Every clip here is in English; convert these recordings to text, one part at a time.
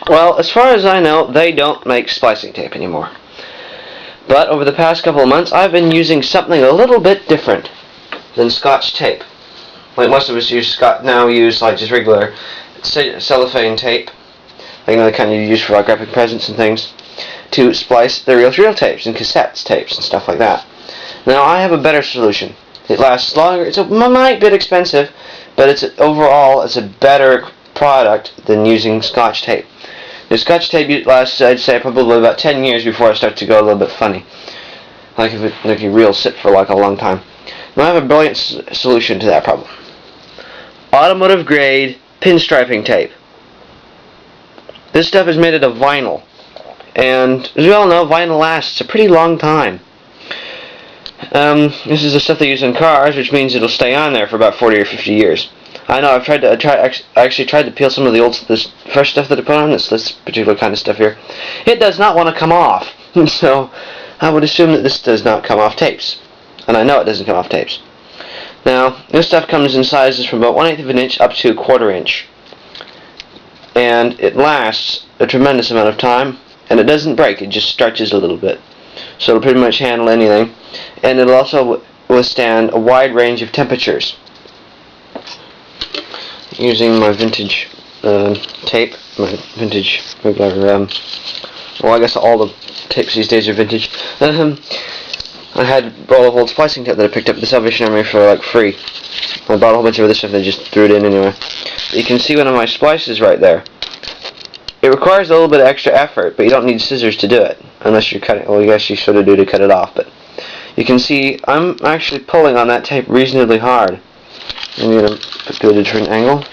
Well, as far as I know, they don't make splicing tape anymore. But over the past couple of months, I've been using something a little bit different than Scotch tape. Like most of us now use like just regular cellophane tape, like the kind you use for like wrapping presents and things, to splice the reel-to-reel tapes and cassettes tapes and stuff like that. Now I have a better solution. It lasts longer. It's a might bit expensive, but overall it's a better product than using Scotch tape. The Scotch tape lasts, I'd say, probably about 10 years before it starts to go a little bit funny, like if your reels sit for like a long time. Now I have a brilliant solution to that problem. Automotive grade pinstriping tape. This stuff is made out of vinyl, and as we all know, vinyl lasts a pretty long time. This is the stuff they use in cars, which means it'll stay on there for about 40 or 50 years. I know. I actually tried to peel some of this fresh stuff that I put on this particular kind of stuff here. It does not want to come off, so I would assume that this does not come off tapes, and I know it doesn't come off tapes. Now, this stuff comes in sizes from about 1/8 of an inch up to 1/4 inch, and it lasts a tremendous amount of time, and it doesn't break. It just stretches a little bit, so it'll pretty much handle anything, and it'll also withstand a wide range of temperatures. Using my vintage tape, my vintage regular, well, I guess all the tapes these days are vintage. I had a roll of old splicing tape that I picked up at the Salvation Army for like free. I bought a whole bunch of other stuff and I just threw it in anyway. You can see one of my splices right there. It requires a little bit of extra effort, but you don't need scissors to do it, unless you're cutting. Well, I guess you sort of do to cut it off, but you can see I'm actually pulling on that tape reasonably hard. I'm going to do a different angle.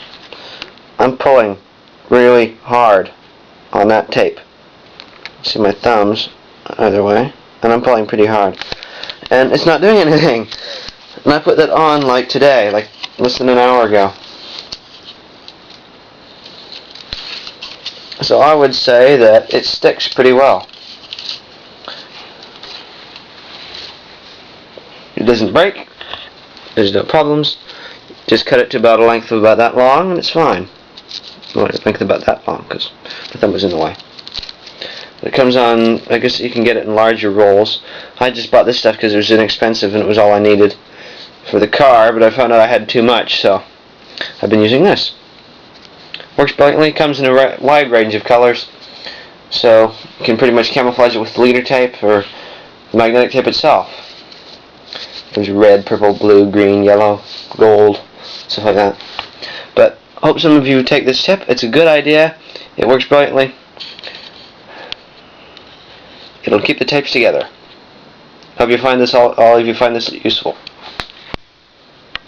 I'm pulling really hard on that tape. See my thumbs either way, and I'm pulling pretty hard. And it's not doing anything. And I put that on like today, like less than an hour ago. So I would say that it sticks pretty well. It doesn't break. There's no problems. Just cut it to about a length of about that long, and it's fine. Well, a length about that long, because the thumb was in the way. It comes on, I guess you can get it in larger rolls. I just bought this stuff because it was inexpensive and it was all I needed for the car, but I found out I had too much, so I've been using this. Works brilliantly, comes in a wide range of colors, so you can pretty much camouflage it with leader tape or magnetic tape itself. There's red, purple, blue, green, yellow, gold, stuff like that. But I hope some of you take this tip. It's a good idea. It works brilliantly. It'll keep the tapes together. Hope you find this all of you find this useful.